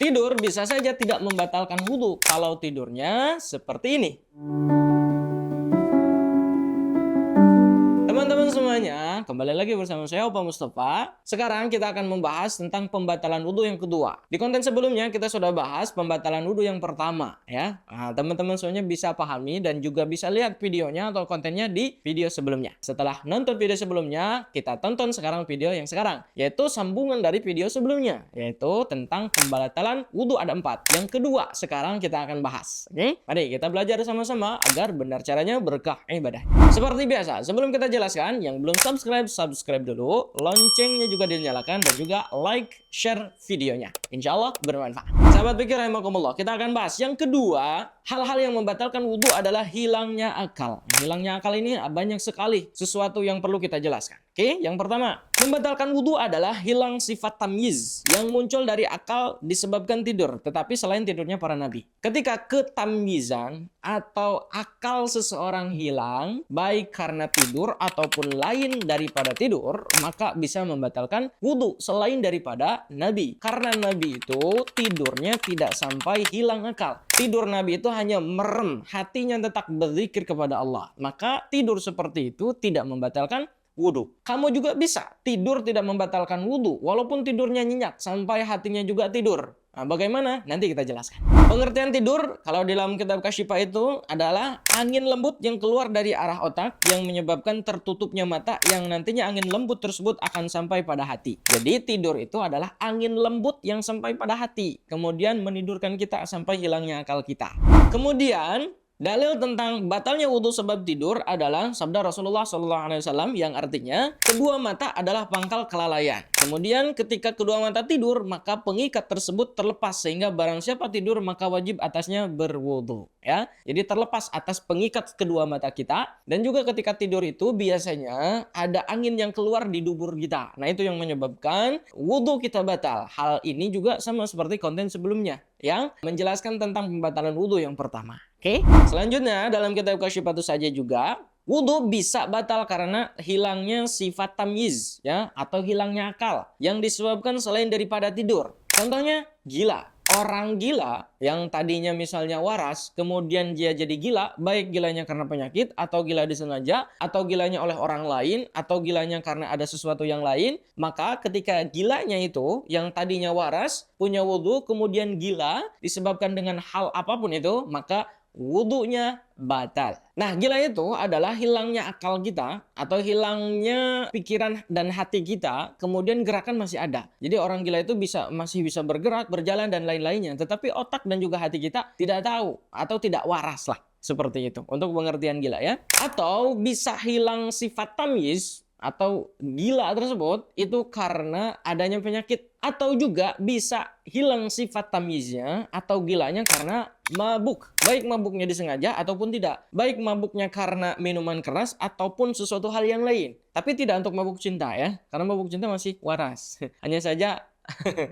Tidur bisa saja tidak membatalkan wudhu kalau tidurnya seperti ini. Teman-teman semuanya, kembali lagi bersama saya Opa Mustafa. Sekarang kita akan membahas tentang pembatalan wudhu yang kedua. Di konten sebelumnya kita sudah bahas pembatalan wudhu yang pertama, ya. Nah, teman-teman semuanya bisa pahami dan juga bisa lihat videonya atau kontennya di video sebelumnya. Setelah nonton video sebelumnya, kita tonton sekarang video yang sekarang, yaitu sambungan dari video sebelumnya, yaitu tentang pembatalan wudhu ada 4. Yang kedua sekarang kita akan bahas. Oke? Mari kita belajar sama-sama agar benar caranya berkah ibadah. Seperti biasa, sebelum kita jelaskan, yang belum subscribe dulu, loncengnya juga dinyalakan dan juga like, share videonya. Insya Allah bermanfaat. Sahabat pikir rahimakumullah, kita akan bahas yang kedua, hal-hal yang membatalkan wudhu adalah hilangnya akal. Hilangnya akal ini banyak sekali sesuatu yang perlu kita jelaskan. Oke, yang pertama, membatalkan wudhu adalah hilang sifat tamyiz yang muncul dari akal disebabkan tidur, tetapi selain tidurnya para nabi. Ketika ketamyizan atau akal seseorang hilang, baik karena tidur ataupun lain daripada tidur, maka bisa membatalkan wudhu selain daripada nabi. Karena nabi itu tidurnya tidak sampai hilang akal. Tidur nabi itu hanya merem, hatinya tetap berzikir kepada Allah. Maka tidur seperti itu tidak membatalkan wudhu. Kamu juga bisa tidur tidak membatalkan wudhu, walaupun tidurnya nyenyak sampai hatinya juga tidur. Nah, bagaimana? Nanti kita jelaskan. Pengertian tidur kalau di dalam kitab Kasyifah itu adalah angin lembut yang keluar dari arah otak yang menyebabkan tertutupnya mata, yang nantinya angin lembut tersebut akan sampai pada hati. Jadi tidur itu adalah angin lembut yang sampai pada hati, kemudian menidurkan kita sampai hilangnya akal kita. Kemudian dalil tentang batalnya wudhu sebab tidur adalah sabda Rasulullah SAW yang artinya kedua mata adalah pangkal kelalaian. Kemudian ketika kedua mata tidur, maka pengikat tersebut terlepas sehingga barang siapa tidur maka wajib atasnya berwudhu. Ya, jadi terlepas atas pengikat kedua mata kita, dan juga ketika tidur itu biasanya ada angin yang keluar di dubur kita. Nah, itu yang menyebabkan wudhu kita batal. Hal ini juga sama seperti konten sebelumnya yang menjelaskan tentang pembatalan wudhu yang pertama. Oke, selanjutnya dalam kitab Kasyifah itu saja juga wudhu bisa batal karena hilangnya sifat tamyiz, ya, atau hilangnya akal yang disebabkan selain daripada tidur. Contohnya gila. Orang gila yang tadinya misalnya waras, kemudian dia jadi gila, baik gilanya karena penyakit, atau gila disengaja, atau gilanya oleh orang lain, atau gilanya karena ada sesuatu yang lain, maka ketika gilanya itu yang tadinya waras, punya wudhu, kemudian gila disebabkan dengan hal apapun itu, maka wudhunya batal. Nah, gila itu adalah hilangnya akal kita atau hilangnya pikiran dan hati kita, kemudian gerakan masih ada. Jadi orang gila itu masih bisa bergerak, berjalan dan lain-lainnya, tetapi otak dan juga hati kita tidak tahu atau tidak waras lah. Seperti itu untuk pengertian gila, ya. Atau bisa hilang sifat tamyiz atau gila tersebut itu karena adanya penyakit, atau juga bisa hilang sifat tamyiznya atau gilanya karena mabuk, baik mabuknya disengaja ataupun tidak, baik mabuknya karena minuman keras ataupun sesuatu hal yang lain, tapi tidak untuk mabuk cinta, ya, karena mabuk cinta masih waras. Hanya saja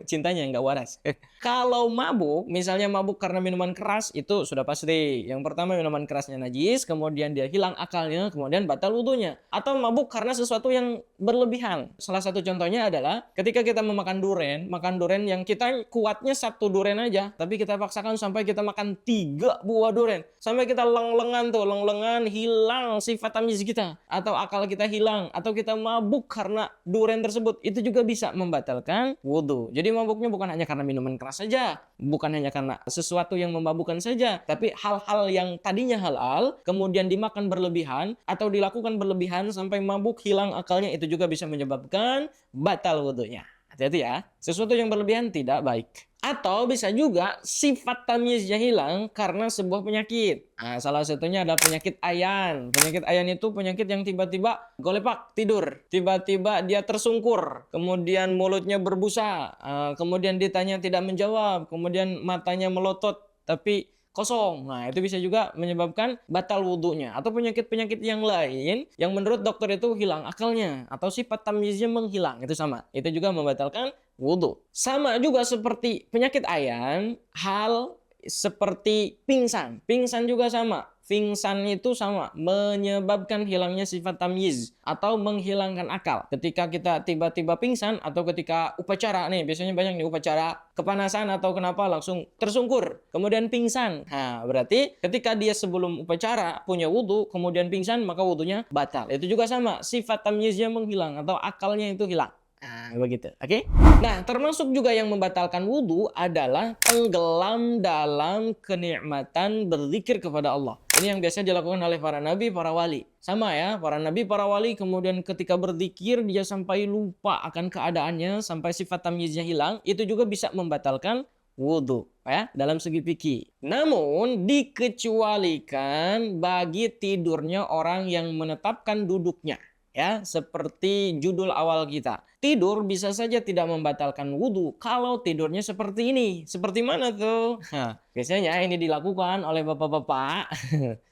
cintanya nggak waras. Kalau mabuk, misalnya mabuk karena minuman keras, itu sudah pasti. Yang pertama minuman kerasnya najis, kemudian dia hilang akalnya, kemudian batal wudhunya. Atau mabuk karena sesuatu yang berlebihan. Salah satu contohnya adalah ketika kita memakan makan durian yang kita kuatnya 1 durian aja, tapi kita paksakan sampai kita makan 3 buah durian. Sampai kita leng-lengan hilang sifat tamyiz kita. Atau akal kita hilang. Atau kita mabuk karena durian tersebut. Itu juga bisa membatalkan wudhu. Jadi mabuknya bukan hanya karena minuman keras saja, bukan hanya karena sesuatu yang memabukkan saja, tapi hal-hal yang tadinya halal kemudian dimakan berlebihan atau dilakukan berlebihan sampai mabuk hilang akalnya, itu juga bisa menyebabkan batal wudhunya. Hati-hati ya, sesuatu yang berlebihan tidak baik. Atau bisa juga sifat tamyiznya hilang karena sebuah penyakit. Nah, salah satunya adalah penyakit ayan. Penyakit ayan itu penyakit yang tiba-tiba golepak, tidur. Tiba-tiba dia tersungkur. Kemudian mulutnya berbusa. Kemudian ditanya tidak menjawab. Kemudian matanya melotot tapi kosong. Nah, itu bisa juga menyebabkan batal wudhunya. Atau penyakit-penyakit yang lain yang menurut dokter itu hilang akalnya. Atau sifat tamyiznya menghilang. Itu sama. Itu juga membatalkan wudhu. Sama juga seperti penyakit ayan, hal seperti pingsan. Pingsan juga sama. pingsan itu sama, menyebabkan hilangnya sifat tamyiz atau menghilangkan akal. Ketika kita tiba-tiba pingsan atau ketika upacara nih, biasanya banyak nih upacara kepanasan atau kenapa langsung tersungkur, kemudian pingsan. Nah, berarti ketika dia sebelum upacara punya wudhu, kemudian pingsan, maka wudhunya batal. Itu juga sama, sifat tamyiznya menghilang atau akalnya itu hilang. Nah, begitu. Oke? Nah, termasuk juga yang membatalkan wudhu adalah tenggelam dalam kenikmatan berzikir kepada Allah. Ini yang biasa dilakukan oleh para nabi, para wali. Sama ya, para nabi, para wali kemudian ketika berzikir dia sampai lupa akan keadaannya, sampai sifat tamyiznya hilang, itu juga bisa membatalkan wudhu ya dalam segi fikih. Namun dikecualikan bagi tidurnya orang yang menetapkan duduknya. Ya, seperti judul awal kita. Tidur bisa saja tidak membatalkan wudhu kalau tidurnya seperti ini. Seperti mana tuh? Nah, biasanya ini dilakukan oleh bapak-bapak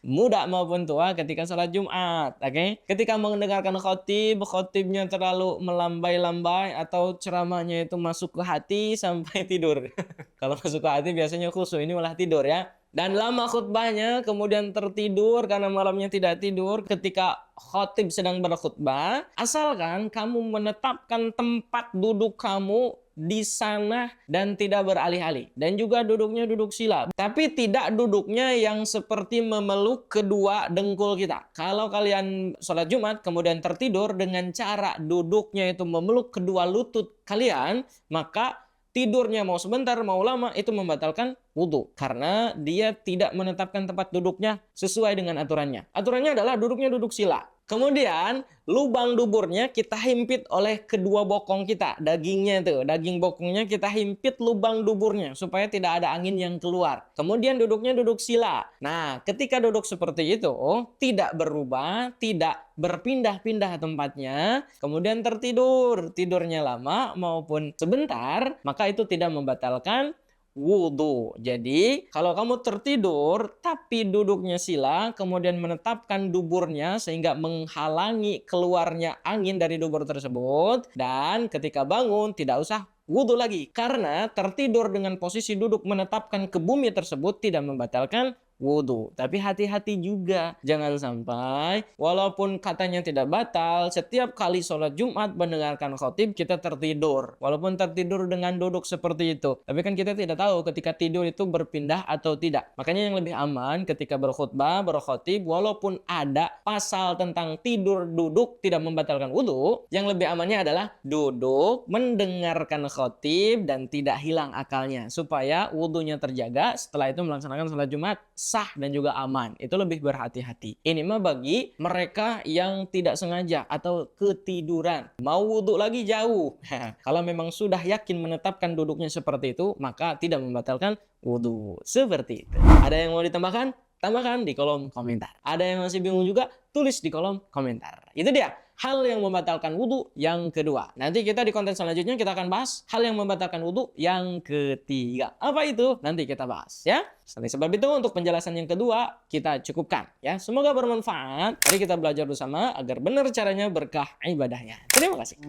muda maupun tua ketika sholat Jumat. Oke? Ketika mendengarkan khotibnya terlalu melambai-lambai atau ceramahnya itu masuk ke hati sampai tidur. Kalau masuk ke hati biasanya khusyuk, ini malah tidur ya. Dan lama khutbahnya, kemudian tertidur karena malamnya tidak tidur ketika khotib sedang berkhutbah. Asalkan kamu menetapkan tempat duduk kamu di sana dan tidak beralih-alih. Dan juga duduknya duduk sila. Tapi tidak duduknya yang seperti memeluk kedua dengkul kita. Kalau kalian sholat Jumat kemudian tertidur dengan cara duduknya itu memeluk kedua lutut kalian, maka tidurnya mau sebentar, mau lama, itu membatalkan wudhu. Karena dia tidak menetapkan tempat duduknya sesuai dengan aturannya. Aturannya adalah duduknya duduk sila. Kemudian lubang duburnya kita himpit oleh kedua bokong kita. Dagingnya tuh, daging bokongnya kita himpit lubang duburnya supaya tidak ada angin yang keluar. Kemudian duduknya duduk sila. Nah, ketika duduk seperti itu, tidak berubah, tidak berpindah-pindah tempatnya, kemudian tertidur, tidurnya lama maupun sebentar, maka itu tidak membatalkan wudhu. Jadi kalau kamu tertidur tapi duduknya sila, kemudian menetapkan duburnya sehingga menghalangi keluarnya angin dari dubur tersebut, dan ketika bangun tidak usah wudhu lagi, karena tertidur dengan posisi duduk menetapkan ke bumi tersebut tidak membatalkan wudhu. Tapi hati-hati juga, jangan sampai walaupun katanya tidak batal, setiap kali sholat Jumat mendengarkan khotib kita tertidur, walaupun tertidur dengan duduk seperti itu. Tapi kan kita tidak tahu ketika tidur itu berpindah atau tidak. Makanya yang lebih aman ketika berkhutbah, berkhotib, walaupun ada pasal tentang tidur duduk tidak membatalkan wudhu, yang lebih amannya adalah duduk mendengarkan khotib dan tidak hilang akalnya, supaya wudhunya terjaga. Setelah itu melaksanakan sholat Jumat sah dan juga aman. Itu lebih berhati-hati. Ini mah bagi mereka yang tidak sengaja atau ketiduran, mau wudhu lagi jauh. Kalau memang sudah yakin menetapkan duduknya seperti itu, maka tidak membatalkan wudhu. Seperti itu. Ada yang mau ditambahkan? Tambahkan di kolom komentar. Ada yang masih bingung juga? Tulis di kolom komentar. Itu dia hal yang membatalkan wudhu yang kedua. Nanti kita di konten selanjutnya kita akan bahas hal yang membatalkan wudhu yang ketiga. Apa itu? Nanti kita bahas ya. Oleh sebab itu untuk penjelasan yang kedua kita cukupkan ya. Semoga bermanfaat. Mari kita belajar bersama agar benar caranya berkah ibadahnya. Terima kasih.